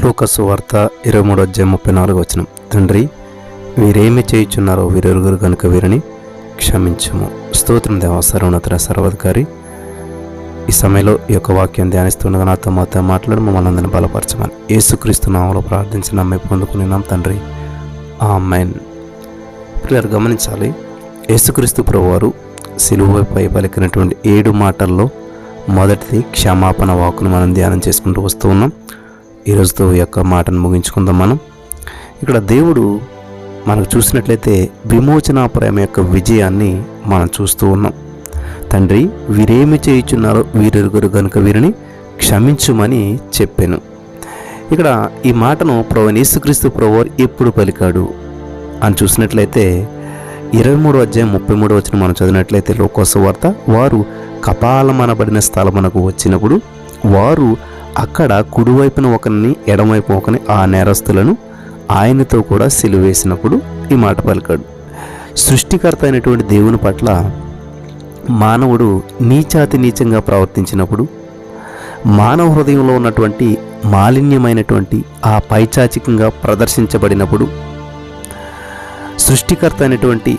లూకా సువార్త 23:34 తండ్రి, వీరేమి చేయుచున్నారో వీరెరుగురు కనుక వీరిని క్షమించుము. స్తోత్రం దేవా, సర్వోన్నత సర్వాధికారి. ఈ సమయంలో ఈ యొక్క వాక్యం ధ్యానిస్తుండగా నాతో మాట్లాడి మమ్మల్ని అందరినీ బలపరచమని యేసుక్రీస్తు నామములో ప్రార్థించి నమ్మి పొందుకున్నాం తండ్రి, ఆమేన్. పిల్లలు గమనించాలి, యేసుక్రీస్తు ప్రభువారు సిలువపై పలికినటువంటి 7 మాటల్లో మొదటిది క్షమాపణ వాక్కును మనం ధ్యానం చేసుకుంటూ వస్తూ ఉన్నాం. ఈరోజుతో ఈ యొక్క మాటను ముగించుకుందాం. మనం ఇక్కడ దేవుడు మనకు చూసినట్లయితే విమోచన ప్రేమ యొక్క విజయాన్ని మనం చూస్తూ ఉన్నాం. తండ్రి, వీరేమి చేయుచున్నారో వీరెరుగురు గనుక వీరిని క్షమించుమని చెప్పాను. ఇక్కడ ఈ మాటను ప్రభువైన యేసుక్రీస్తు ప్రభువారు ఎప్పుడు పలికాడు అని చూసినట్లయితే 23:33 మనం చదివినట్లయితే లూకా సువార్త, వారు కపాలమనబడిన స్థలమునకు వచ్చినప్పుడు వారు అక్కడ కుడివైపున ఒకరిని ఎడమవైపు ఒకరిని ఆ నేరస్తులను ఆయనతో కూడా సిలువేసినప్పుడు ఈ మాట పలికాడు. సృష్టికర్త అయినటువంటి దేవుని పట్ల మానవుడు నీచంగా ప్రవర్తించినప్పుడు, మానవ హృదయంలో ఉన్నటువంటి మాలిన్యమైనటువంటి ఆ పైచాచికంగా ప్రదర్శించబడినప్పుడు, సృష్టికర్త అయినటువంటి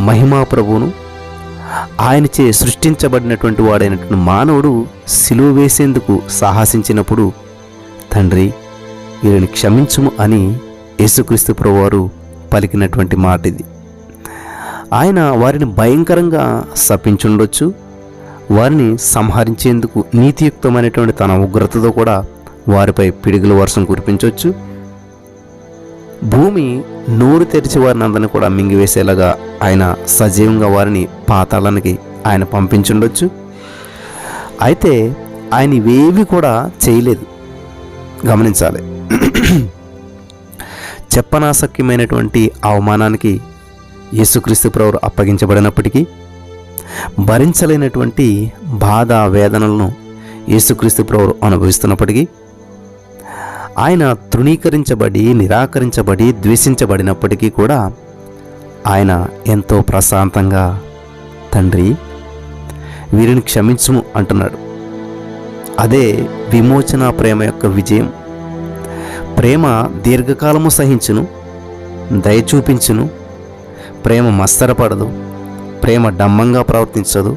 మహిమా ప్రభువును ఆయనచే సృష్టించబడినటువంటి వాడైనటువంటి మానవుడు సిలువ వేసేందుకు సాహసించినప్పుడు, తండ్రి వీరిని క్షమించుము అని యేసుక్రీస్తు ప్రభువారు పలికినటువంటి మాట ఇది. ఆయన వారిని భయంకరంగా శపించుండొచ్చు, వారిని సంహరించేందుకు నీతియుక్తమైనటువంటి తన ఉగ్రతతో కూడా వారిపై పిడుగుల వర్షం కురిపించవచ్చు, భూమి నోరు తెరిచి వారిని అందరినీ కూడా మింగివేసేలాగా ఆయన సజీవంగా వారిని పాతాళానికి ఆయన పంపించుండొచ్చు. అయితే ఆయన ఇవేవి కూడా చేయలేదు. గమనించాలి, చెప్పనాశక్యమైనటువంటి అవమానానికి యేసుక్రీస్తు ప్రభువు అప్పగించబడినప్పటికీ, భరించలేనటువంటి బాధ వేదనలను యేసుక్రీస్తు ప్రభువు అనుభవిస్తున్నప్పటికీ, ఆయన తృణీకరించబడి నిరాకరించబడి ద్వేషించబడినప్పటికీ కూడా ఆయన ఎంతో ప్రశాంతంగా తండ్రి వీరిని క్షమించుము అంటున్నాడు. అదే విమోచన ప్రేమ యొక్క విజయం. ప్రేమ దీర్ఘకాలము సహించును, దయ చూపించును, ప్రేమ మత్సరపడదు, ప్రేమ డంబంగా ప్రవర్తించదు,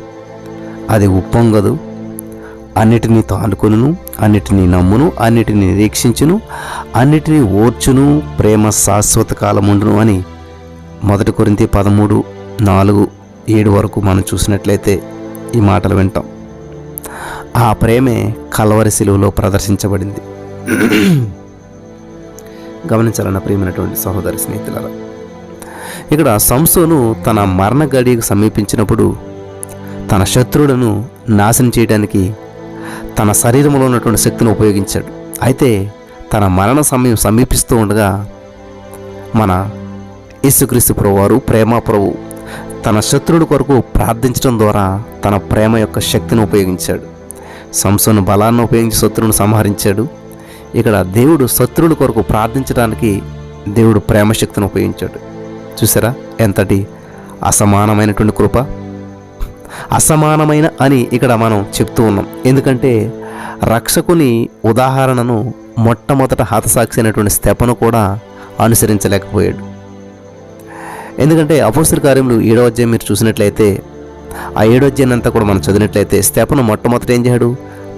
అది ఉప్పొంగదు, అన్నిటినీ తానుకొనును, అన్నిటినీ నమ్మును, అన్నిటినీ నిరీక్షించును, అన్నిటినీ ఓర్చును, ప్రేమ శాశ్వత కాలముండును అని 1 కొరింథీ 13:4-7 వరకు మనం చూసినట్లయితే ఈ మాటలు వింటాం. ఆ ప్రేమే కల్వరి సిలువలో ప్రదర్శించబడింది. గమనించాలన్న ప్రియమైనటువంటి సహోదరి స్నేహితులారా, ఇక్కడ సంసోను తన మరణ గడియకు సమీపించినప్పుడు తన శత్రువులను నాశనం చేయడానికి తన శరీరంలో ఉన్నటువంటి శక్తిని ఉపయోగించాడు. అయితే తన మరణ సమయం సమీపిస్తూ ఉండగా మన యేసుక్రీస్తు ప్రభువారు ప్రేమ ప్రభు తన శత్రువుడి కొరకు ప్రార్థించడం ద్వారా తన ప్రేమ యొక్క శక్తిని ఉపయోగించాడు. సంసోను బలాన్ని ఉపయోగించి శత్రువును సంహరించాడు. ఇక్కడ దేవుడు శత్రువుడి కొరకు ప్రార్థించడానికి దేవుడు ప్రేమ శక్తిని ఉపయోగించాడు. చూసారా ఎంతటి అసమానమైనటువంటి కృప. అసమానమైన అని ఇక్కడ మనం చెప్తూ ఉన్నాం, ఎందుకంటే రక్షకుని ఉదాహరణను మొట్టమొదట హతసాక్షి అయినటువంటి స్తెఫను కూడా అనుసరించలేకపోయాడు. ఎందుకంటే అపోస్తలుల కార్యములు 7వ అధ్యాయం మీరు చూసినట్లయితే, ఆ 7వ అధ్యాయం అంతా కూడా మనం చదివినట్లయితే స్తెఫను మొట్టమొదట ఏం చేశాడు?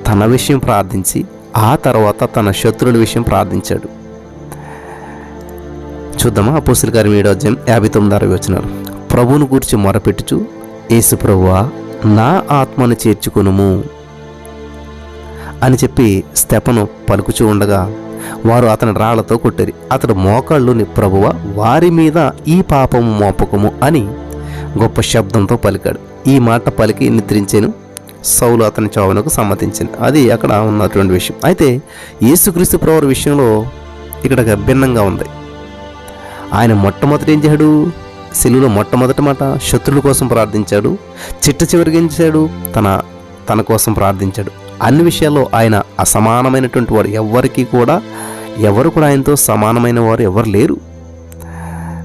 తన విషయం ప్రార్థించి ఆ తర్వాత తన శత్రువుల విషయం ప్రార్థించాడు. చూద్దామా, అపోస్తలుల కార్యం 7వ అధ్యాయం 59-60 ప్రభువును గూర్చి మొరపెట్టుచు, యేసు ప్రభువా నా ఆత్మను చేర్చుకొనుము అని చెప్పి స్తెఫను పలుకుచూ ఉండగా వారు అతని రాళ్లతో కొట్టారు. అతడు మోకాళ్ళు, నీ ప్రభువ వారి మీద ఈ పాపము మోపకము అని గొప్ప శబ్దంతో పలికాడు. ఈ మాట పలికి నిద్రించాను. సౌలు అతని చావునకు సమ్మతించింది. అది అక్కడ ఉన్నటువంటి విషయం. అయితే యేసుక్రీస్తు ప్రభువు విషయంలో ఇక్కడ భిన్నంగా ఉంది. ఆయన మొట్టమొదటి ఏం చేశాడు? సిలువలో మొట్టమొదటి మాట శత్రువుల కోసం ప్రార్థించాడు. చివరికి ఏం చేశాడు? తన కోసం ప్రార్థించాడు. అన్ని విషయాల్లో ఆయన అసమానమైనటువంటి వాడు. ఎవరు కూడా ఆయనతో సమానమైన వారు ఎవరు లేరు.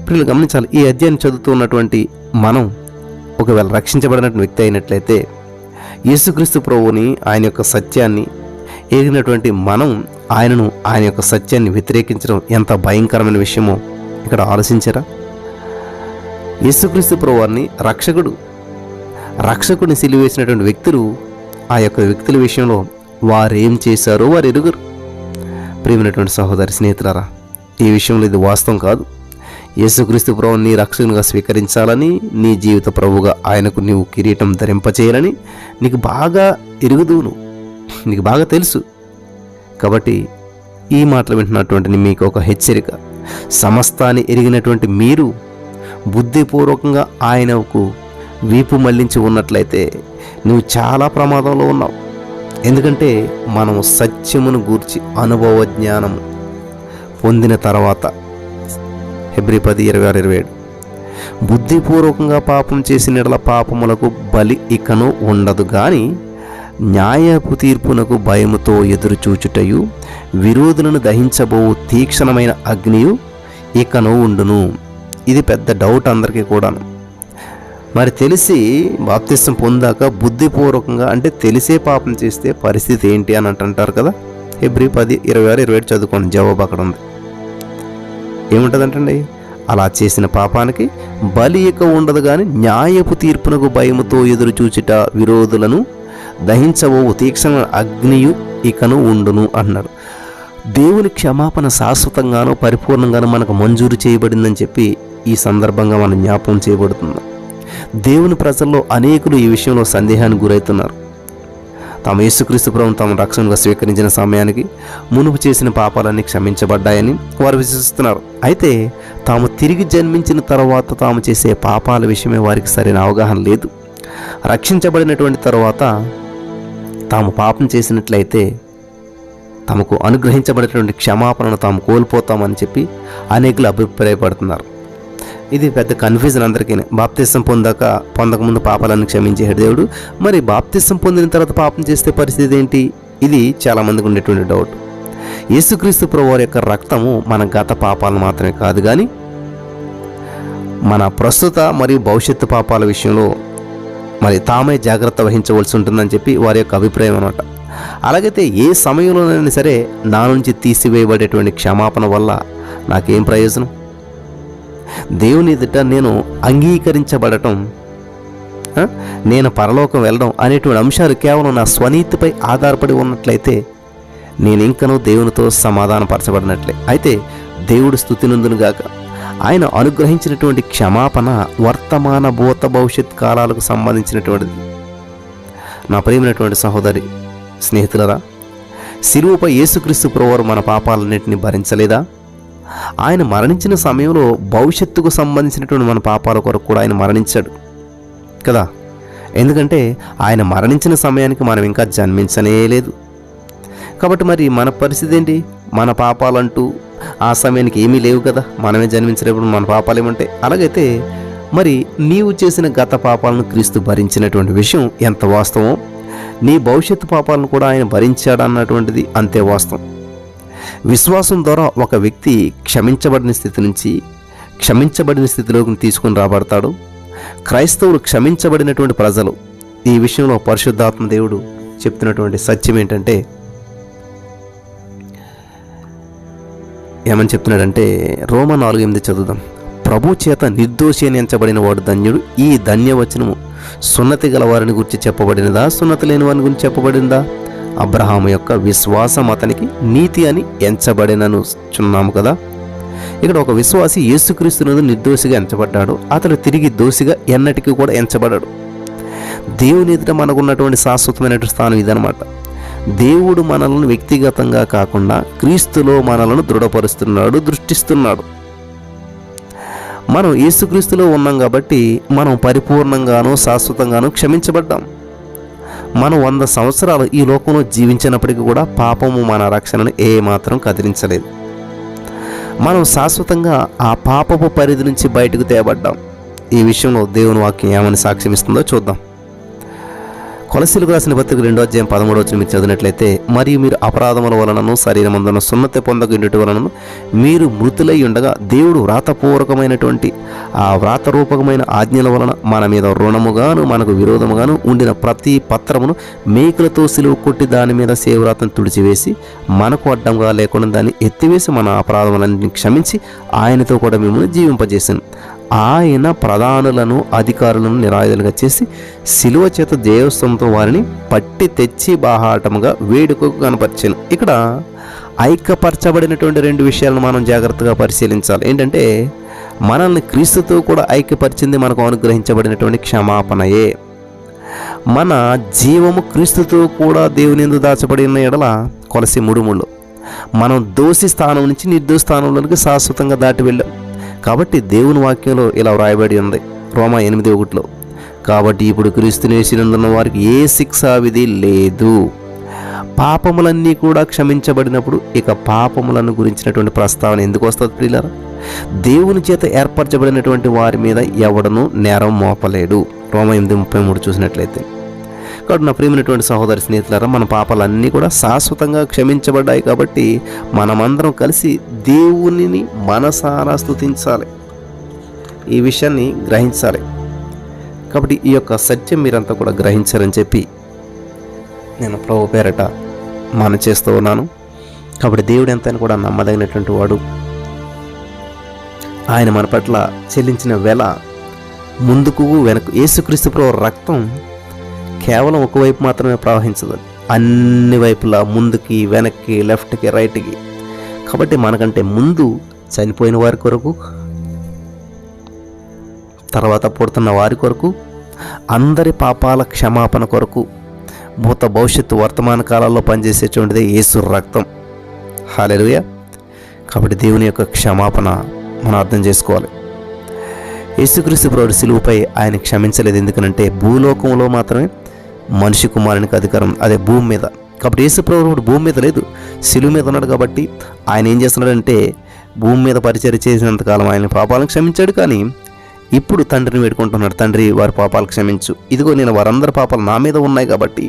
పిల్లలు గమనించాలి, ఈ అధ్యాయాన్ని చదువుతూ ఉన్నటువంటి మనం ఒకవేళ రక్షించబడినటువంటి వ్యక్తి అయినట్లయితే యేసుక్రీస్తు ప్రభువుని, ఆయన యొక్క సత్యాన్ని, ఎరిగినటువంటి మనం ఆయన యొక్క సత్యాన్ని వ్యతిరేకించడం ఎంత భయంకరమైన విషయమో ఇక్కడ ఆలోచించారా? యేసుక్రీస్తు ప్రభువారిని రక్షకుడిని సిలువేసినటువంటి వ్యక్తులు ఆ యొక్క వ్యక్తుల విషయంలో వారేం చేశారో వారు ఎరుగరు. ప్రియమైనటువంటి సహోదరి స్నేహితులారా, ఈ విషయంలో ఇది వాస్తవం కాదు. యేసుక్రీస్తు ప్రభువుని నీ రక్షకునిగా స్వీకరించాలని, నీ జీవిత ప్రభువుగా ఆయనకు నీవు కిరీటం ధరింపచేయాలని నీకు బాగా ఎరుగుదువును, నీకు బాగా తెలుసు. కాబట్టి ఈ మాటలు వింటున్నటువంటి మీకు ఒక హెచ్చరిక. సమస్తాన్ని ఎరిగినటువంటి మీరు బుద్ధిపూర్వకంగా ఆయనకు వీపు మళ్లించి ఉన్నట్లయితే నువ్వు చాలా ప్రమాదంలో ఉన్నావు. ఎందుకంటే మనము సత్యమును గూర్చి అనుభవ జ్ఞానము పొందిన తర్వాత హెబ్రీ 10:26-27 బుద్ధిపూర్వకంగా పాపం చేసిన యెడల పాపములకు బలి ఇకను ఉండదు గాని న్యాయపు తీర్పునకు భయముతో ఎదురుచూచుటయు విరోధులను దహించబోవు తీక్షణమైన అగ్నియు ఇకను ఉండును. ఇది పెద్ద డౌట్ అందరికీ కూడాను. మరి తెలిసి బాప్తిసం పొందాక బుద్ధిపూర్వకంగా అంటే తెలిసే పాపం చేస్తే పరిస్థితి ఏంటి అని అంటారు కదా. హెబ్రీ 10:26-27 చదువుకోండి, జవాబు అక్కడ ఉంది. ఏముంటుందంటండి? అలా చేసిన పాపానికి బలి ఇక ఉండదు కానీ న్యాయపు తీర్పునకు భయముతో ఎదురు చూచుట విరోధులను దహించబోవు తీక్షణ అగ్నియు ఇకను ఉండును అన్నాడు. దేవుని క్షమాపణ శాశ్వతంగానో పరిపూర్ణంగానో మనకు మంజూరు చేయబడిందని చెప్పి ఈ సందర్భంగా మనం జ్ఞాపకం చేయబడుతుంది. దేవుని ప్రజల్లో అనేకులు ఈ విషయంలో సందేహానికి గురవుతున్నారు. తాము యేసుక్రీస్తు ప్రభువును తాము రక్షణగా స్వీకరించిన సమయానికి మునుపు చేసిన పాపాలన్నీ క్షమించబడ్డాయని వారు విశ్వసిస్తున్నారు. అయితే తాము తిరిగి జన్మించిన తర్వాత తాము చేసే పాపాల విషయమే వారికి సరైన అవగాహన లేదు. రక్షించబడినటువంటి తర్వాత తాము పాపం చేసినట్లయితే తమకు అనుగ్రహించబడినటువంటి క్షమాపణను తాము కోల్పోతామని చెప్పి అనేకులు అభిప్రాయపడుతున్నారు. ఇది పెద్ద కన్ఫ్యూజన్ అందరికీ. బాప్తిసం పొందకముందు పాపాలను క్షమించేడు దేవుడు, మరి బాప్తిసం పొందిన తర్వాత పాపం చేస్తే పరిస్థితి ఏంటి? ఇది చాలామందికి ఉండేటువంటి డౌట్. యేసుక్రీస్తు ప్రభువారి యొక్క రక్తము మన గత పాపాలను మాత్రమే కాదు కానీ మన ప్రస్తుత మరియు భవిష్యత్తు పాపాల విషయంలో మరి తామే జాగ్రత్త వహించవలసి ఉంటుందని చెప్పి వారి యొక్క అభిప్రాయం అన్నమాట. అలాగైతే ఏ సమయంలోనైనా సరే నా నుంచి తీసివేయబడేటువంటి క్షమాపణ వల్ల నాకేం ప్రయోజనం? దేవుని ఎదుట నేను అంగీకరించబడటం, నేను పరలోకం వెళ్ళడం అనేటువంటి అంశాలు కేవలం నా స్వనీతిపై ఆధారపడి ఉన్నట్లయితే నేను ఇంకనూ దేవునితో సమాధానపరచబడినట్లే. అయితే దేవుడు స్తుతినందునుగాక, ఆయన అనుగ్రహించినటువంటి క్షమాపణ వర్తమాన భూత భవిష్యత్ కాలాలకు సంబంధించినటువంటిది. నా ప్రియమైనటువంటి సహోదరి స్నేహితులరా, శిలువపై యేసుక్రీస్తు ప్రభువారు మన పాపాలన్నింటినీ భరించలేదా? ఆయన మరణించిన సమయంలో భవిష్యత్తుకు సంబంధించినటువంటి మన పాపాల కొరకు కూడా ఆయన మరణించాడు కదా. ఎందుకంటే ఆయన మరణించిన సమయానికి మనం ఇంకా జన్మించనే లేదు. కాబట్టి మరి మన పరిస్థితి ఏంటి? మన పాపాలంటూ ఆ సమయానికి ఏమీ లేవు కదా, మనమే జన్మించినప్పుడు మన పాపాలు ఏమంటాయి? అలాగైతే మరి నీవు చేసిన గత పాపాలను క్రీస్తు భరించినటువంటి విషయం ఎంత వాస్తవం, నీ భవిష్యత్తు పాపాలను కూడా ఆయన భరించాడన్నటువంటిది అంతే వాస్తవం. విశ్వాసం ద్వారా ఒక వ్యక్తి క్షమించబడిన స్థితి నుంచి క్షమించబడిన స్థితిలోకి తీసుకుని రాబడతాడు. క్రైస్తవులు క్షమించబడినటువంటి ప్రజలు. ఈ విషయంలో పరిశుద్ధాత్మ దేవుడు చెప్తున్నటువంటి సత్యం ఏంటంటే, ఏమని చెప్తున్నాడంటే రోమా 4:8 చదువుదాం. ప్రభు చేత నిర్దోషి అని ఎంచబడిన వాడు ధన్యుడు. ఈ ధన్యవచనము సున్నతి గల వారిని గురించి చెప్పబడినదా, సున్నతి లేని వారిని గురించి చెప్పబడిందా? అబ్రహాము యొక్క విశ్వాసం అతనికి నీతి అని ఎంచబడినను చున్నాము కదా. ఇక్కడ ఒక విశ్వాసి యేసుక్రీస్తునందు నిర్దోషిగా ఎంచబడ్డాడు. అతడు తిరిగి దోషిగా ఎన్నటికీ కూడా ఎంచబడ్డాడు. దేవుని ఎదుట మనకున్నటువంటి శాశ్వతమైనటువంటి స్థానం ఇదనమాట. దేవుడు మనలను వ్యక్తిగతంగా కాకుండా క్రీస్తులో మనలను దృఢపరుస్తున్నాడు, దృష్టిస్తున్నాడు. మనం యేసుక్రీస్తులో ఉన్నాం కాబట్టి మనం పరిపూర్ణంగానూ శాశ్వతంగానూ క్షమించబడ్డాం. మనం 100 సంవత్సరాలు ఈ లోకంలో జీవించినప్పటికీ కూడా పాపము మన రక్షణను ఏమాత్రం కదిలించలేదు. మనం శాశ్వతంగా ఆ పాపపు పరిధి నుంచి బయటకు తేబడ్డాం. ఈ విషయంలో దేవుని వాక్యం ఏమని సాక్ష్యం ఇస్తుందో చూద్దాం. కొలసీలకు రాసిన పత్రిక 2:13 మీరు చదివినట్లయితే, మరియు మీరు అపరాధముల వలనను శరీరమందున సున్నతి పొందకుండుట వలనను మీరు మృతులై ఉండగా దేవుడు వ్రాతపూర్వకమైనటువంటి ఆ వ్రాతరూపకమైన ఆజ్ఞల వలన మన మీద రుణముగాను మనకు విరోధముగాను ఉండిన ప్రతి పత్రమును మేకులతో సిలువ కొట్టి దాని మీద సేవ్రాతను తుడిచివేసి మనకు అడ్డంగా లేకుండా దాన్ని ఎత్తివేసి మన అపరాధములన్నింటినీ క్షమించి ఆయనతో కూడా మిమ్మల్ని జీవింపజేశాను. ఆయన ప్రధానులను అధికారులను నిరాయుధులుగా చేసి సిలువ చేత దేవస్థంతో వారిని పట్టి తెచ్చి బాహాటముగా వేడుకకు కనపరిచాను. ఇక్కడ ఐక్యపరచబడినటువంటి 2 విషయాలను మనం జాగ్రత్తగా పరిశీలించాలి. ఏంటంటే మనల్ని క్రీస్తుతో కూడా ఐక్యపరిచింది మనకు అనుగ్రహించబడినటువంటి క్షమాపణయే. మన జీవము క్రీస్తుతో కూడా దేవుని యందు దాచబడిన ఎడల కొలసి 3:3 మనం దోషి స్థానం నుంచి నిర్దోషి స్థానంలోనికి శాశ్వతంగా దాటి వెళ్ళాం. కాబట్టి దేవుని వాక్యంలో ఇలా వ్రాయబడి ఉంది రోమా 8:1 కాబట్టి ఇప్పుడు క్రీస్తుని యేసునందున్న వారికి ఏ శిక్షా విధి లేదు. పాపములన్నీ కూడా క్షమించబడినప్పుడు ఇక పాపములను గురించినటువంటి ప్రస్తావన ఎందుకు వస్తుంది ప్రియులారా? దేవుని చేత ఏర్పరచబడినటువంటి వారి మీద ఎవడను నేరం మోపలేడు. రోమా 8:33 చూసినట్లయితే. కాబట్టి నా ప్రియమైనటువంటి సహోదరి స్నేహితులారా, మన పాపాలన్నీ కూడా శాశ్వతంగా క్షమించబడ్డాయి. కాబట్టి మనమందరం కలిసి దేవునిని మనసారా స్తుతించాలి, ఈ విషయాన్ని గ్రహించాలి. కాబట్టి ఈ యొక్క సత్యం మీరంతా కూడా గ్రహించారని చెప్పి నేను ప్రభు పేరట మనం చేస్తూ ఉన్నాను. కాబట్టి దేవుడు ఎంతైనా కూడా నమ్మదగినటువంటి వాడు. ఆయన మన పట్ల చెల్లించిన వెల ముందుకు వెనక్కు. యేసుక్రీస్తు ప్రభు రక్తం కేవలం ఒకవైపు మాత్రమే ప్రవహించదు, అన్ని వైపులా ముందుకి వెనక్కి లెఫ్ట్కి రైట్కి. కాబట్టి మనకంటే ముందు చనిపోయిన వారి కొరకు, తర్వాత పుడుతున్న వారి కొరకు, అందరి పాపాల క్షమాపణ కొరకు, భూత భవిష్యత్తు వర్తమాన కాలాల్లో పనిచేసేటువంటిదే యేసు రక్తం. హల్లెలూయా. కాబట్టి దేవుని యొక్క క్షమాపణ మనం అర్థం చేసుకోవాలి. యేసుక్రీస్తు ప్రభువు సిలువపై ఆయన క్షమించలేదు. ఎందుకనంటే భూలోకంలో మాత్రమే మనిషి కుమారునికి అధికారం, అదే భూమి మీద. కాబట్టి యేసు ప్రభువు భూమి మీద లేదు, సిలువ మీద ఉన్నాడు. కాబట్టి ఆయన ఏం చేస్తున్నాడంటే భూమి మీద పరిచర్య చేసినంతకాలం ఆయన పాపాలను క్షమించాడు. కానీ ఇప్పుడు తండ్రిని వేడుకుంటున్నాడు, తండ్రి వారి పాపాలు క్షమించు. ఇదిగో నేను వారందరి పాపాలు నా మీద ఉన్నాయి కాబట్టి,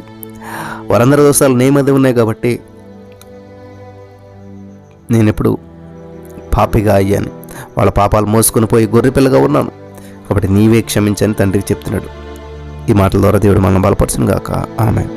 వారందరి దోషాలు నీ మీద ఉన్నాయి కాబట్టి నేను ఇప్పుడు పాపిగా అయ్యాను, వాళ్ళ పాపాలు మోసుకొని పోయి గొర్రెపిల్లగా ఉన్నాను. కాబట్టి నీవే క్షమించని తండ్రికి చెప్తున్నాడు. ఈ మాటల ద్వారా దేవుడు మనం బలపరచును గాక. ఆమేన్.